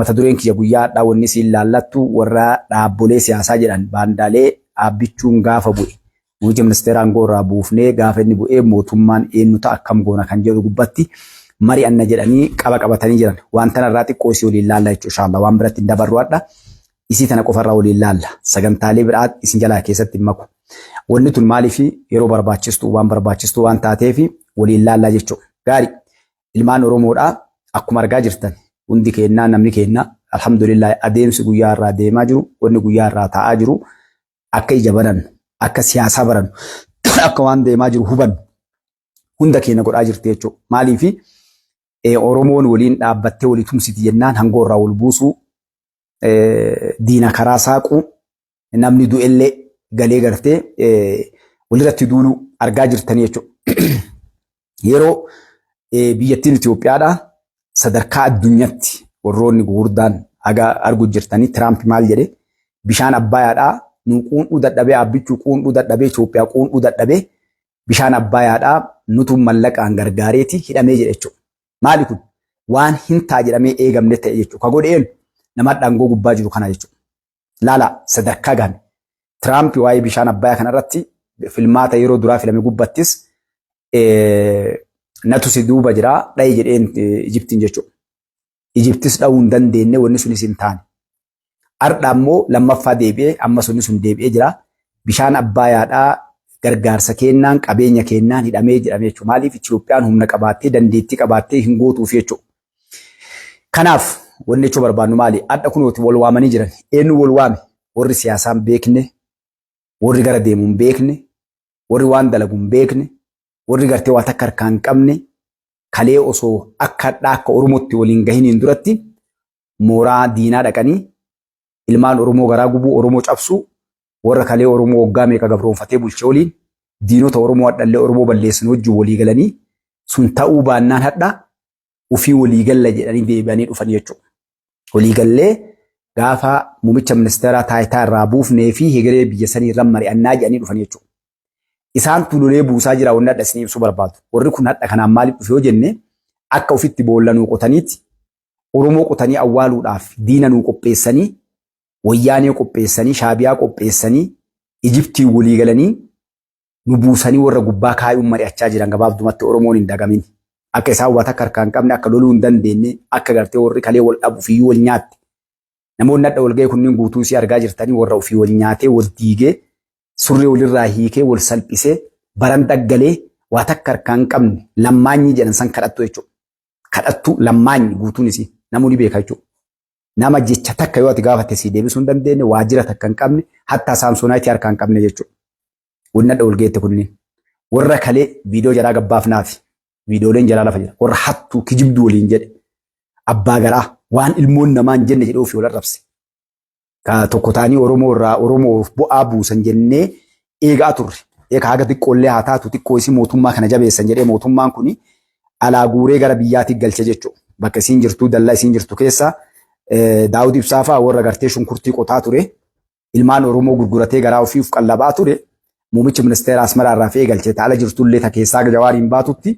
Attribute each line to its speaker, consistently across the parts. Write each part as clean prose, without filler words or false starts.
Speaker 1: mata dureen kiyya guyyaa dhaawwanni siin laallattu warra dhaabbolee siyaasaa jedhan baandaalee dhaabbichuun gaafa bu'e. Muummicha ministeeraan goorraa buufnee gaafa inni bu'ee mootummaan eenyuta akkam goona kan jedhu gubbatti mari'anna jedhanii qaba qabatanii jiran. Waan tanarraa xiqqoo isii waliin laalla jechuudha inshallah waan biratti hin dabarruudha. Isii tana qofarraa waliin laalla. Sagantaalee biraa isin jalaa keessatti hin maku. Wanni tun maaliif yeroo barbaachistu waan taateef waliin laalla jechuudha. Gaarii ilmaan Oromoodhaa akkuma argaa jirtan hundi keenyaa namni keenya alhamdulillah adeemsi guyyaa irraa deemaa jiru wanni guyyaa irraa taa'aa jiru akka ija barannu akka siyaasaa barannu akka waan deemaa jiru hubannu hunda keenya godhaa jirti jechuudha. Maaliif Oromoon waliin dhaabbattee walii tumsiti jennaan hangoorraa wal buusuu diina karaa saaquu namni du'ellee galee gartee walirratti duuluu argaa jirtanii jechuudha. Yeroo biyyattiin Itoophiyaadhaa sadarkaa addunyaatti warroonni gurguddaan haga arguu jirtanii Tiraamp maal jedhe bishaan Abbayyaadhaa nu quundhuu dadhabee abbichuu quundhuu dadhabee Itoophiyaa quundhuu dadhabee bishaan Abbayyaadhaa nutu mallaqaan gargaareeti hidhamee jedhe jechuudha. Maali kun waan hin ta'a jedhamee eegamne ta'e jechuudha. Ka godheen nama dhangoo gubbaa jiru kana jechuudha. Laala sadarkaa gahan Tiraamp waa'ee bishaan Abbayyaa kanarratti filmaata yeroo duraa filame gubbattis natu si duuba jira dha'i jedheen Ijiptiin jechuudha. Ijiptis dha'uu hin dandeenye wanni sunis hin taane. Ardhaa immoo lammaffaa deebi'ee amma sunni sun deebi'ee jira. Bishaan Abbayyaadhaa gargaarsa kennaan qabeenya kennaan hidhamee jedhame jechuudha. Maaliif Itoophiyaan humna qabaattee dandeettii qabaattee hin gootuuf jechuudha. Kanaaf wanni jechuun barbaannu maali? Adda kunooti wal waamanii jiran. Eenyu wal waame? Warri siyaasaan beekne, warri gara deemuun beekne, warri waan dalaguun beekne, warri gartee waa takka harkaa hin qabne kalee osoo akka Oromootti waliin gahiniin duratti mooraa diinaa dhaqanii ilmaan Oromoo garaa gubuu Oromoo cabsuu warra kalee Oromoo waggaa meeqa gabroonfatee bulchee waliin diinota Oromoo hadhallee Oromoo balleessan wajjin walii galanii sun ta'uu baannaan hadhaa ufii walii galla jedhanii deebi'anii dhufan jechuudha. Walii gallee gaafa muummicha ministeeraa taayitaa irraa buufnee fi hegeree biyya sanii irra mari'annaa jedhanii dhufan jechuudha. Isaan tululee buusaa jira wanni hadha isin ibsuu barbaadu. Warri kun hadha kanaan maaliif dhufe yoo jenne akka ofitti boollanuu qotaniiti Oromoo qotanii awwaaluudhaaf diina nuu qopheessanii wayyaanee qopheessanii shaabiyaa qopheessanii Ijiptii walii galanii nu buusanii warra gubbaa kaayuun mari'achaa jiran gabaabdumatti Oromoon hin dagamin. Akka isaan waa takka harkaa hin qabne akka loluu hin dandeenye akka gartee warri kalee wal dhabu fi wal nyaatte. Namoonni hadha wal ga'e kunniin guutuu isii argaa jirtanii warra ofii wal nyaatee wal diigee surree walirraa hiikee wal salphisee baran daggalee waa takka harkaa hin qabne lammaanyi jedhan san kadhattu jechuudha. Kadhattu lammaanyi guutuun isii namoonni beekaa jechuudha. Nama jecha takka yoo ati gaafatte sii deebisuu hin dandeenye waajjira takka hin qabne hattaa saamsoonaayitii harkaa hin qabne jechuudha. Wanni hadha wal ga'eette kunniin warra kalee viidiyoo jaraa gabbaafnaafi viidiyooleen jaraa lafa jira warra hattuu kijibduu waliin jedhe abbaa garaa waan ilmoon namaa hin jenne jedhee ofii wal arrabse. Ka tokko taanii Oromoo irraa Oromoof bu'aa buusan jennee eegaa turre. Eega haga xiqqoollee haa taatu xiqqoo isii mootummaa kana jabeessan jedhee mootummaan kuni alaa guuree gara biyyaatti galche jechuudha. Bakka isiin jirtu dallaa isiin jirtu keessa Daawud Ibsaa fa'aa warra gartee shunkurtii qotaa ture. Ilmaan Oromoo gurguratee garaa ofiif qallabaa ture. Muummichi ministeera Asmaraa irraa fe'ee galchee taala jirtullee ta keessaa Jawaariin baatutti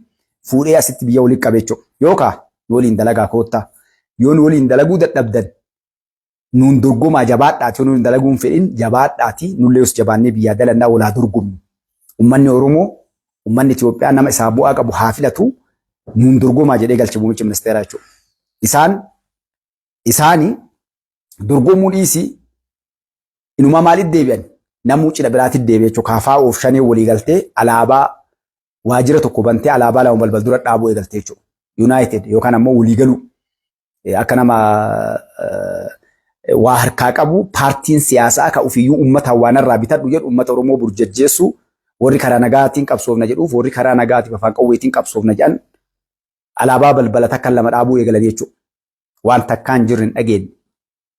Speaker 1: fuudhee asitti biyya waliin qabe jechuudha. Yookaan waliin dalagaa koottaa. Yoon waliin dalaguu dadhabdan nuun dorgomaa jabaadhaati nuun dalaguun fedhin jabaadhaati nullee us jabaannee biyyaa dalannaa walaa dorgomnu. Uummanni Oromoo uummanni Itoophiyaa nama isaa bu'aa qabu haa filatu nuun dorgomaa jedhee galche muummichi ministeeraa jechuudha. Isaani dorgomuu dhiisi inuma maaliif deebi'an namuu cina biraatti deebi'e jechuudha. Kaafaa of shanee walii galtee alaabaa waajjira tokko bantee alaabaa lama balbal dura dhaabuu eegaltee jechuudha. United yookaan ammoo walii galuu akka nama waa harkaa qabu paartiin siyaasaa ka ufiyyuu uummata waanarraa bitadhu jedhu uummata Oromoo burjajjeessu warri karaa nagaatiin qabsoofna jedhuuf warri karaa nagaatiif afaan qawweetiin qabsoofna jedhan alaabaa balbala takka lama dhaabuu eegalan jechuudha. Waan takkaan jirre hin dhageenye.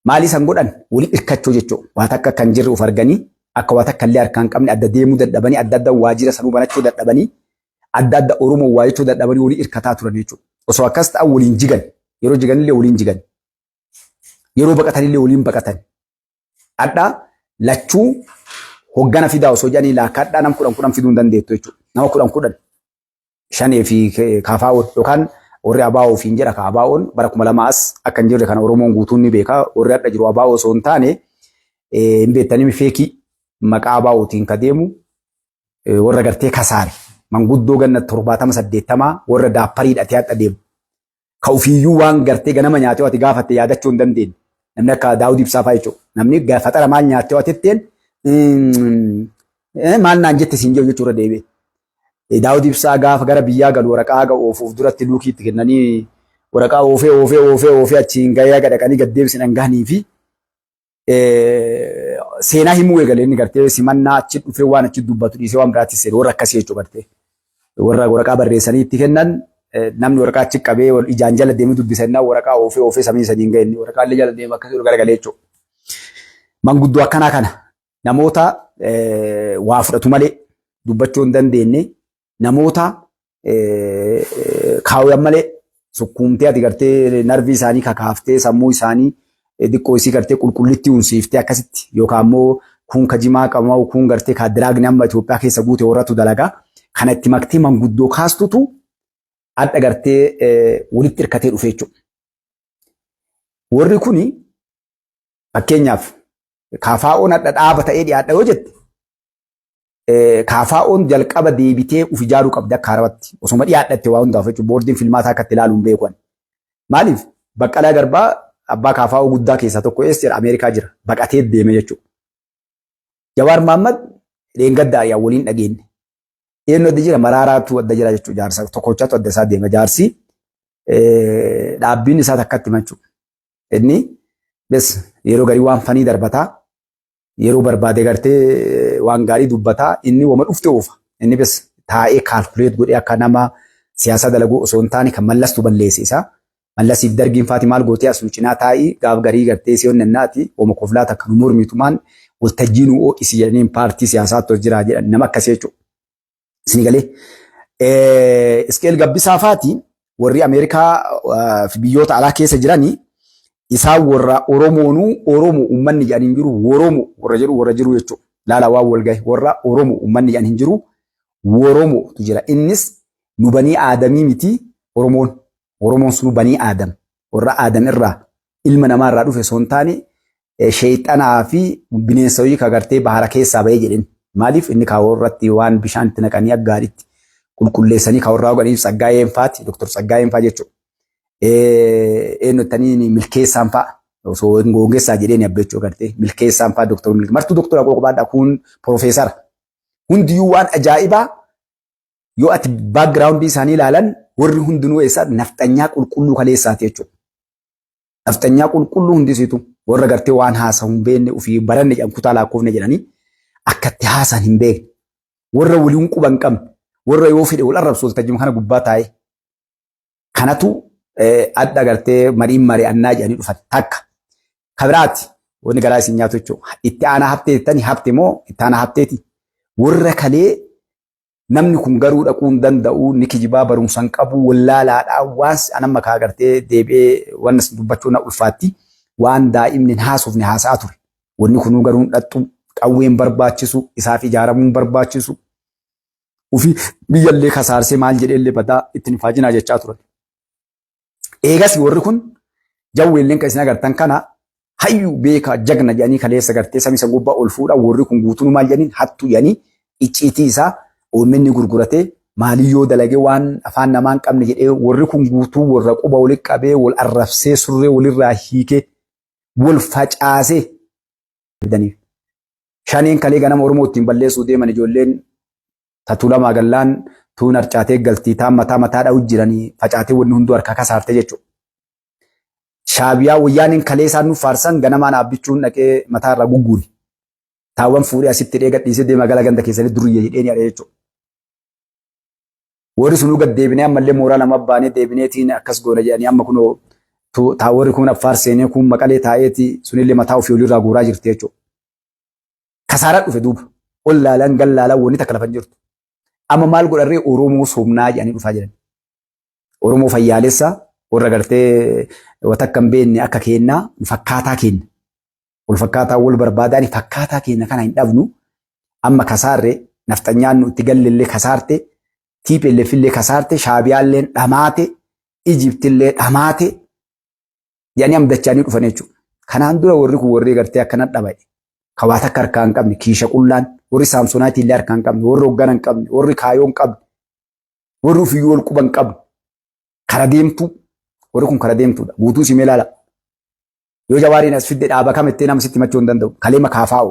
Speaker 1: Maali san godhan walii hirkachuu jechuudha. Waan takka kan jirre uf arganii akka waa takka illee harkaa hin qabne adda deemuu dadhabanii adda adda waajjira sanuu banachuu dadhabanii adda adda Oromoo waayachuu dadhabanii walii hirkataa turan jechuudha. Osoo akkas ta'an waliin jigan yeroo jiganillee waliin jigan. Yeroo baqatanillee waliin baqatan. Adda lachuu hoggana fidaa osoo jedhanii laakkaadhaa nam 10 fiduu hin dandeettu jechuudha. Nama 10 shanee fi kaafaa yookaan warri abaa'oo ofiin jedha ka abaa'oon bara 2000 akka hin jirre kana Oromoon guutuun ni beeka warri adda jiru abaa'oo osoo hin taane hin beektanii feekii maqaa abaa'ootiin ka deemu warra gartee kasaare manguddoo ganna 70-80 warra daapparii hidhatee adda deemu ka ofiiyyuu waan gartee ganama nyaatee ati gaafatte yaadachuu hin dandeenye namni akka Daawud Ibsaa fa'aa jechuudha namni gaafatara maal nyaatee ati ittiin maal naan jette siin jedhu jechuudha deebi'ee. Daawud Ibsaa gaafa gara biyyaa galu waraqaa oofuuf duratti luukiitti kennanii waraqaa oofee achiin gahee dhaqanii gaddeebisinan gahanii fi seenaa himuu eegalee inni gartee simannaa achi dhufee waan achi dubbatu dhiisee waan biraattis seera warra akkasii jechuudha gartee warra waraqaa barreessanii itti kennan namni waraqaa achi qabee ijaan jala deemee dubbisannaa waraqaa oofee samii sadiin gahee inni waraqaa illee jala deemee akkasii garagalee jechuudha. Manguddoo akkanaa kana namoota waa fudhatu malee dubbachuu hin dandeenye namoota kaawwan malee sukkuumtee ati gartee narvii isaanii kakaaftee sammuu isaanii diqqoo isii gartee qulqullitti unsiiftee akkasitti yookaan immoo kun kajimaa qabamu kun gartee kaadiraagni amma Itoophiyaa keessa guute warratu dalagaa kana itti maktee manguddoo kaastutu adda gartee walitti hirkatee dhufe jechuudha. Warri kuni fakkeenyaaf kaafaa'oon adda dhaaba ta'ee dhiyaadha yoo jette kaafaa'oon jalqaba deebitee uf ijaaruu qabdi akka harawatti osuma dhiyaadhatte waa hundaaf jechuudha boordiin filmaataa akka itti ilaaluun beekuun. Maaliif Baqqalaa Garbaa abbaa kaafaa'oo guddaa keessaa tokko eessa jira Ameerikaa jira baqatee deeme jechuudha. Jawaar Mohaammed dheengaddaa yaa waliin dhageenye. Eenyu adda jira Maraaraatu adda jira jechuudha jaarsa tokkochaatu adda isaa deema jaarsi dhaabbiin isaa takkatti machuudha. Inni bes yeroo garii waan fanii darbataa yeroo barbaade gartee waan gaarii dubbataa inni wama dhufte oofa inni bes taa'ee kaalkuleet godhee akka nama siyaasa dalaguu osoo hin taane kan mallastu balleesse isaa mallasiif dargiin faati maal gootee as nu cinaa taa'ii gaaf garii gartee siyoon nannaati wama koflaata kan mormitumaan waltajjiin isi jedhaniin paartii siyaasaatti jira jedhan nama akkasii jechuudha. Isin galee Iskeel Gabbisaa faati warri Ameerikaa fi biyyoota alaa keessa jiranii isaan warra Oromoonuu Oromoo uummanni jedhan hin jiru Oromoo warra jiru jechuudha. Laala waan wal gahe warra Oromoo uummanni jedhan hin jiru Oromootu jira. Innis nu banii aadamii miti Oromoon sun banii aadam warra aadam irraa ilma namaa irraa dhufe osoo hin taane sheexanaa fi bineensawii kagartee bahara keessaa bahee jedhin. Maaliif inni kaawwarratti waan bishaan itti naqanii aggaadhitti qulqulleessanii kaawwarraa godhaniif Tsaggaayeen faati Dr. Tsaggaayeen faa jechuudha. Eenyutanii milkeessaan fa'a osoo goongessaa jedheen yabbechuu gartee milkeessaan fa'a Dr. Martuu Dr. Qoqobaadhaa kun Profeesara. Hundiyyuu waan ajaa'ibaa yoo ati baakgiraawundii isaanii ilaalan warri hundinuu eessaa nafxanyaa qulqulluu kaleessaati jechuudha. Nafxanyaa qulqulluu hundisiitu warra gartee waan haasa'u hin beekne ofii baranne jedhan kutaa lakkoofne jedhanii akkatti haasa'an hin beekne warra waliin quba hin qabne warra yoo fedhe wal arrabsu waltajjii kana gubbaa taa'e kanatu adda gartee mariin mari'annaa jedhanii dhufan takka kabiraati wanni garaa isin nyaatu jechuudha. Itti aanaa hafteettani hafte moo itti aanaa hafteeti warra kalee namni kun garuu dhaquu hin danda'u ni kijibaa barumsan qabu wallaalaadhaa waan anan makaa gartee deebi'ee waan dubbachuu na ulfaatti waan daa'imni haasofne haasaa ture wanni kunuu garuu dhaxxu qawween barbaachisu isaaf ijaaramuun barbaachisu ufi biyyallee kasaarsee maal jedheellee badaa ittiin faajinaa jechaa turan. Eegas warri kun jawweelleen kan isin agartan kana hayyu beeka jagna jedhanii kaleessa gartee samisa gubbaa ol fuudha warri kun guutuun maal jedhaniin hattu jedhanii icciitii isaa uummanni gurguratee maaliyyoo dalagee waan afaan namaa hin qabne jedhee warri kun guutuu warra quba walitti qabee wal arrabsee surree walirraa hiikee wal facaasee fidaniif. Shaniin kalee ganama Oromoo ittiin balleessuu deeman ijoolleen Tatulamaa Gallaan tuun harcaatee galtii taan mataa dha'u jiranii facaatee wanni hunduu harkaa kasaarte jechuudha. Shaabiyaa wayyaaniin kalee isaan nuuf faarsan ganamaan abbichuun dhaqee mataa irraa gugguuri. Taawwan fuudhee asitti dhee gadhiisee deema gala ganda keessanii duriyya jedhee ni adee jechuudha. Warri sunuu gad deebinee ammallee mooraa lama baanee deebineetiin akkas goona jedhanii amma kunoo taawwarri kun affaar seenee kun maqalee taa'eeti sunillee mataa ofii olirraa guuraa jirti jechuudha. Kasaaraa dhufe duuba ol laalan gal laalan wanni takka lafan jirtu. Amma maal godharree Oromoo somnaa jedhanii dhufaa jiran. Oromoo fayyaalessa warra gartee watakka hin beekne akka kennaa fakkaataa kenna. Wal fakkaataa wal barbaadaan fakkaataa kenna kana hin dhabnu amma kasaarree nafxanyaan nu itti gallillee kasaarte TPLF illee kasaarte Shaabiyaallee dhamaate Ijiptillee dhamaate yaani amdachanii dhufan jechuudha. Kanaan dura warri kun warri gartee akkana dhaba'e. Kawaata akka harkaa hin qabne, kiisha qullaan, warri saamsonaati illee harkaa hin qabne, warri hoggana hin qabne, warri kaayoo hin qabne, warri ofiyyuu ol quba hin qabne, kara deemtuu, warri kun kara deemtuudha. Guutuu simee ilaala. Yoo jawaariin as fidde dhaaba kam ittee nama sitti machuu hin danda'u. Kalee makaafa'u.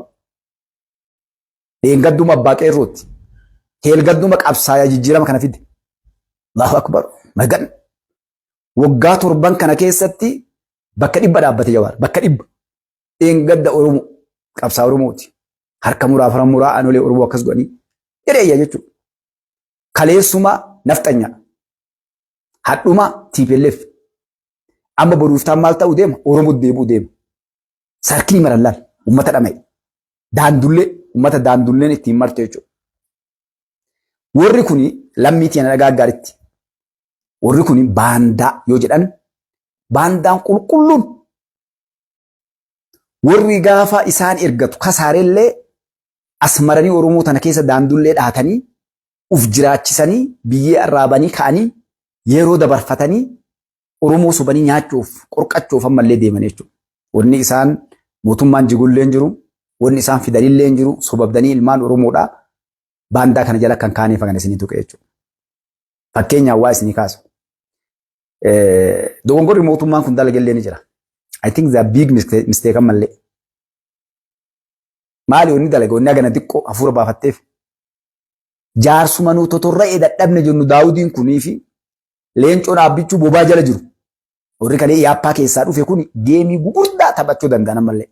Speaker 1: Dheengadduma abbaa qeerrooti. Heelgadduma qabsaa'aa jijjiirama kana fidde. Allahu akbar. Magan. Waggaa 7 kana keessatti bakka 100 dhaabbate jawaar. Bakka 100. Dheengadda Oromoo. Qabsaa Oromooti. Harka muraa faran muraa anolee Oromoo akkas godhanii hiriyaa jechuudha. Kaleessuma nafxanya. Hadhuma TPLF. Amma boruuftaan maal ta'uu deema? Oromoo deebuu deema. Sarkii marallaan uummata dhama'e. Daandullee uummata daandulleen ittiin marte jechuudha. Warri kuni lammiitii ana dhagaa gaaritti. Warri kuni baandaa yoo jedhan baandaan qulqulluun warri gaafa isaan ergatu kasaarellee asmaranii Oromoo tana keessa daandullee dhaatanii uf jiraachisanii biyyee arraabanii ka'anii yeroo dabarfatanii Oromoo sobanii nyaachuuf qorqachuuf ammallee deeman jechuudha. Wanni isaan mootummaan jigullee hin jiru, wanni isaan fidanillee hin jiru, sobabdanii ilmaan Oromoodha. Baandaa kana jala kan kaaneef kan isinii tuqe jechuudha. Fakkeenyaaf waa isinii kaasu. Dogongorri mootummaan kun dalagallee ni jira. I think the big mistake ammallee. Maali wanni dalage wanni agana xiqqoo hafuura baafatteef. Jaarsuma nu totorra'ee dadhabne jennu Daawudiin kunii fi leencoon abbichuu bobaa jala jiru. Warri kalee yaappaa keessaa dhufe kun geemii gugurdaa taphachuu danda'an ammallee.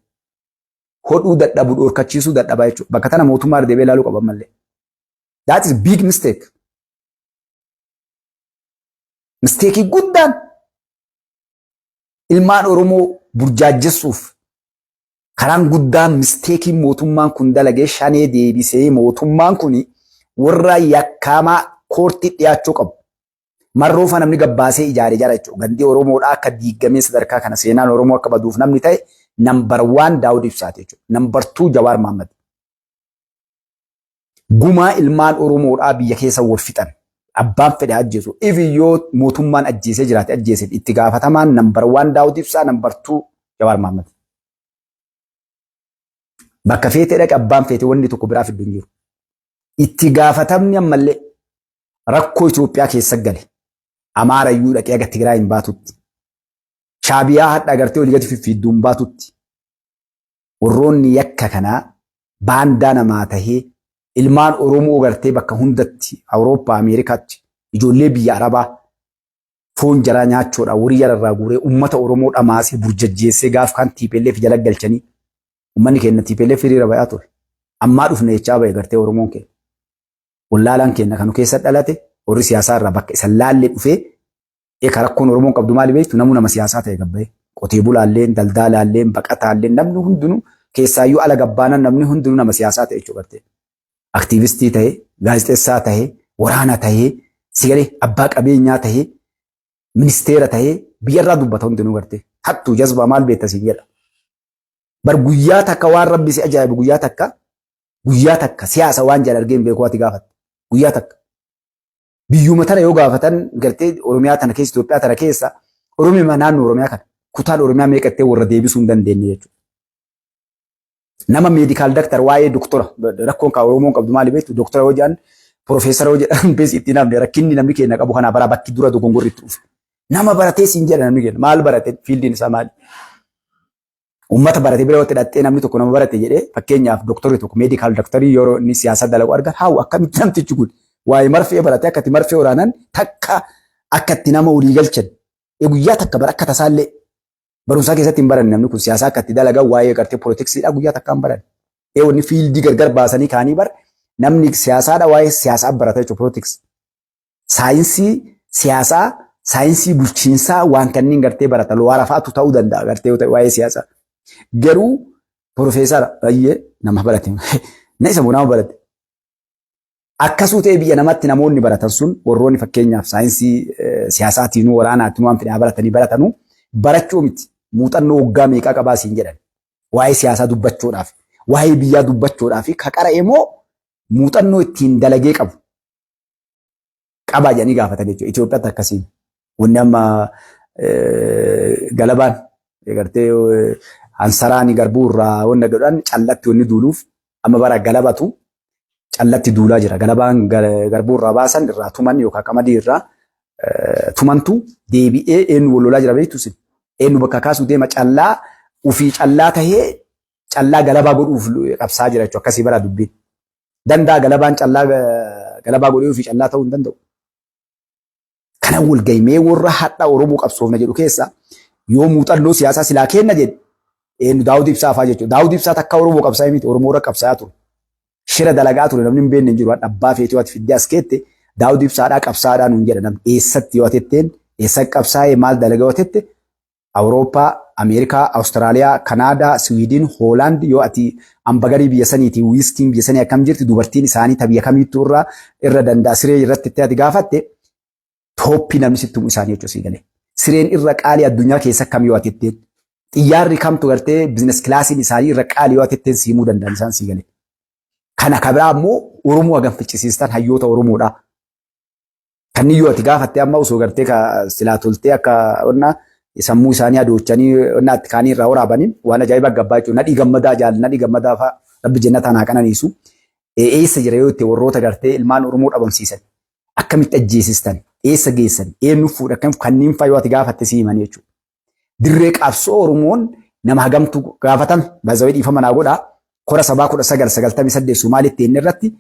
Speaker 1: Hodhuu dadhabu dhorkachiisuu dadhabaa jechuudha. Bakka tana mootummaa deebee ilaaluu qaban mallee. That is big mistake. Mistake guddaan ilmaan Oromoo burjaajessuuf karaan guddaan mistake mootummaan kun dalagee shanee deebisee mootummaan kun warra yakkaamaa koortii dhiyaachuu qabu. Marroofa namni gabbaasee ijaaree jira jechuudha. Gandii Oromoodhaa akka diigamee sadarkaa kana seenaan Oromoo akka baduuf namni ta'e number 1 Daawud Ibsaati jechuudha. Number 2 Jawaar Mohaammed. Gumaa ilmaan Oromoodhaa biyya keessa wal fixan. Abbaan fedhe ajjeesu. Yoo mootummaan ajjeesee jiraate ajjeesee itti gaafatamaan number 1 Daawud Ibsaa, number 2 Jawaar Mohaammed. Bakka feetee dhaqe abbaan feetee wanni tokko biraa fiddu hin jiru. Itti gaafatamni ammallee rakkoo Itoophiyaa keessa gale. Amaarayyuu dhaqee aga Tigraay hin baatutti. Shaabiyaa hadha agartee olii gadi fiffiidduu hin baatutti. Warroonni yakka kanaa baandaa namaa tahee ilmaan Oromoo gartee bakka hundatti Awurooppaa, Ameerikaatti ijoollee biyya Arabaa foon jaraa nyaachuudha warii jararraa guuree uummata Oromoo dhamaasee burjajjeessee gaaf kan TPLF jala galchanii uummanni keenya TPLF hiriira ba'aa ture. Ammaa dhufne jechaa ba'e gartee Oromoon keenya. Wallaalaan keenya kanu keessa dhalate warri siyaasaa irraa bakka isa laallee dhufee eeka rakkoon Oromoon qabdu maali beektu namuu nama siyaasaa ta'e gabba'ee qotee bulaalleen daldaalaalleen baqataalleen namni hundinuu keessaayyuu ala gabbaanan namni hundinuu nama siyaasaa ta'e jechuudha gartee. Aktiivistii ta'e, gaazexeessaa ta'e, waraana ta'e, sigalee abbaa qabeenyaa ta'e, ministeera ta'e biyyarraa dubbata hundinuu gartee. Hattuu jazbaa maal beektasiin jedha. Bar guyyaa takka waan rabbi si ajaa'ibu guyyaa takka siyaasa waan jala argeen beekuu ati gaafatte. Guyyaa takka. Biyyuma tana yoo gaafatan gartee Oromiyaa tana keessa Itoophiyaa tana keessa Oromiyaa naannoo Oromiyaa kana kutaan Oromiyaa meeqattee warra deebisuu hin dandeenye jechuudha. Nama meedikaal daktar waa'ee doktora rakkoon kaa Oromoon qabdu maali beektu doktora yoo jedhan Profeesara yoo jedhan bees itti namni rakkinni namni keenya qabu kana bara bakki dura dogongorri itti dhufe. Nama baratee siin jedha namni keenya maal barate fiildiin isaa maali? Uummata baratee bira watti dhattee namni tokko nama barate jedhee fakkeenyaaf doktorri tokko meedikaal daktarii yeroo inni siyaasa dalagu argan haa akkamitti namtichi kun waa'ee marfee baratee akkatti marfee waraanan takka akkatti nama walii galchan guyyaa takka bara akka tasaallee barumsaa keessatti hin baranne namni kun siyaasa akkatti dalagaa waa'ee gartee poolitiksiidha guyyaa takka hin baranne. Wanni fiildii gargar baasanii kaanii bar namni siyaasaadha waa'ee siyaasaa barata jechuudha poolitiks. Saayinsii siyaasaa saayinsii bulchiinsaa waan kanneen gartee barata lo'aara fa'aatu ta'uu danda'a gartee waa'ee siyaasaa. Garuu Profeesara baay'ee nama barate. Na isa nama barate. Akkasuu ta'e biyya namatti namoonni baratan sun warroonni fakkeenyaaf saayinsii siyaasaatiin waraanaatiin waan fedhaa baratanii baratanu barachuu miti. Muuxannoo waggaa meeqaa qabaa siin jedhan. Waa'ee siyaasaa dubbachuudhaaf, waa'ee biyyaa dubbachuudhaaf ka qara'e moo muuxannoo ittiin dalagee qabu. Qabaa jedhanii gaafatan jechuudha. Itoophiyaatti akkasiin. wanni amma galabaan gartee ansaraani garbuu irraa wanna godhan callatti wanni duuluuf amma bara galabatu callatti duulaa jira. Galabaan garbuu irraa baasan irraa tuman yookaan qamadii irraa tumantu deebi'ee eenyu wal lolaa jira beektus eenyu bakka kaasuu deema callaa ufii callaa tahee callaa galabaa godhuuf qabsaa jira jechuudha. Akkasii bara dubbiin danda'a galabaan callaa galabaa godhee ufii callaa ta'uu hin danda'u. Kana wal gaymee warra hadha Oromoo qabsoofna jedhu keessa yoo muuxannoo siyaasaa silaa kenna jedhe eenyu Daawud Ibsaa fa'aa jechuudha. Daawud Ibsaa takka Oromoo qabsaa miti Oromoo irra qabsaa ture. Shira dalagaa ture namni hin beekne hin jiru. Abbaa feetee waati fiddee as keette Daawud Ibsaadhaa qabsaadhaa nuun jedha namni eessatti yoo tetteen eessa qabsaa'ee maal dalagaa yoo tette Awurooppaa, Ameerikaa, Awustiraaliyaa, Kanaadaa, Siwiidin, Hoolaand yoo ati ambagarii biyya saniiti wiiskiin biyya sanii akkam jirti dubartiin isaanii ta biyya kamiittuu irra danda'a siree irratti itti ati gaafatte tooppii namni sitti himu isaanii jechuudha sii galee. Sireen irra qaalii addunyaa keessa akkam yoo ati ittiin xiyyaarri kamtu gartee biizines kilaasiin isaanii irra qaalii yoo ati ittiin siimuu danda'an isaan sii galee. Kana kabiraa immoo Oromoo hagam ficcisiistan hayyoota Oromoodha. Kanni yoo ati gaafatte amma osoo gartee silaa toltee akka onnaa sammuu isaanii adoochanii naatti kaanii irraa waraabanii waan ajaa'iba gabbaa jechuudha. Nadhii gammadaa jaalala nadhii gammadaa fa'aa rabbi jannataan haa qananiisu. Eessa jira yoo itti warroota gartee ilmaan Oromoo dhabamsiisan akkamitti ajjeesistan eessa geessan eenyu fuudha akkamitti kanneen fa'aa yoo ati gaafatte si himanii jechuudha. Dirree qabsoo Oromoon nama hagamtu gaafatame baazawee dhiifama naa godhaa kora sabaa 1998 Somaalitti inni irratti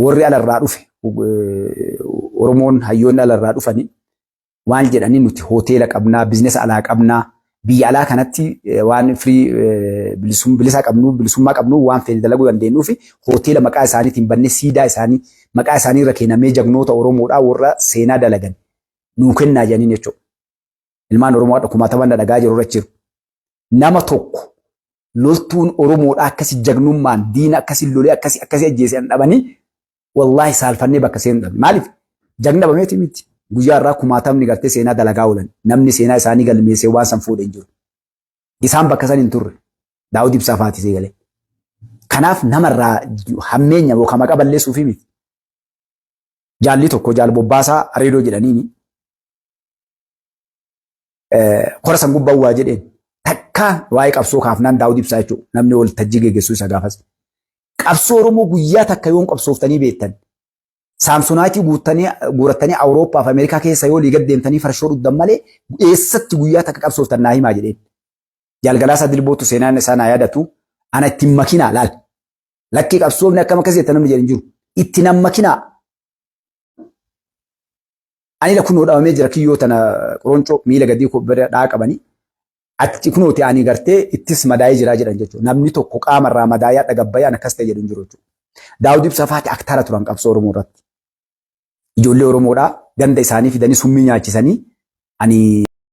Speaker 1: warri alarraa dhufe Oromoon hayyoonni alarraa dhufanii waan jedhanii nuti hoteela qabnaa, biizinesa alaa qabnaa, biyya alaa kanatti waan firii bilisa qabnu, bilisummaa qabnu waan fedhe dalaguu dandeenyuu fi hoteela maqaa isaaniitiin bannee siidaa isaanii maqaa isaanii irra kennamee jagnoota Oromoodhaa warra seenaa dalagan nuu kennaa jedhaniin jechuudha. Ilmaan Oromoo kumaataman dhagaa jiru irra jiru. Nama tokko loltuun Oromoodhaa akkasi jagnummaan diina akkasi lolee akkasi ajjeesan dhabanii wallaahi saalfannee bakka seenuu dhabe. Maaliif? Jagna dhabameeti miti. Guyyaa irraa kumaatamni gartee seenaa dalagaa oolan namni seenaa isaanii galmeessee waan san fuudhee hin jiru. Isaan bakka san hin turre Daawud Ibsaa fa'aatisee galee. Kanaaf namarraa hammeenya yookaan maqaa balleessuuf miti. Jaalli tokko jaal bobbaasaa areedoo jedhaniini kora san gubbaa waa jedheen takka waa'ee qabsoo kaafnaan Daawud Ibsaa jechuudha namni waltajjii geggeessuu isa gaafas. Qabsoo Oromoo guyyaa takka yoon qabsooftanii beektan Saamsonaatii guurattanii Awurooppaa fi Ameerikaa keessa yoo liiga deemtanii farshoo dhudhan malee eessatti guyyaa takka qabsooftan naa himaa jedheen. Jaalgalaasaa Dilbootu seenaan isaa naa yaadatu ana ittiin makinaa laal. Lakkii qabsoofni akkam akkas jettan namni jedhan jiru. Ittiin makinaa. Ani kunoo dhabamee jira kiyyoo tana qoroncoo miila gadii dhaa qabanii. Ati kunoo ta'anii gartee ittis madaa'ee jiraa jedhan jechuudha. Namni tokko qaamarraa madaayaa dhagabbayaan akkas ta'e jedhan jiru jechuudha. Daawud Ibsaa fa'aati aktaara turan qabsoo Oromoo irratti. Ijoollee Oromoodhaa ganda isaanii fidanii summii nyaachisanii ani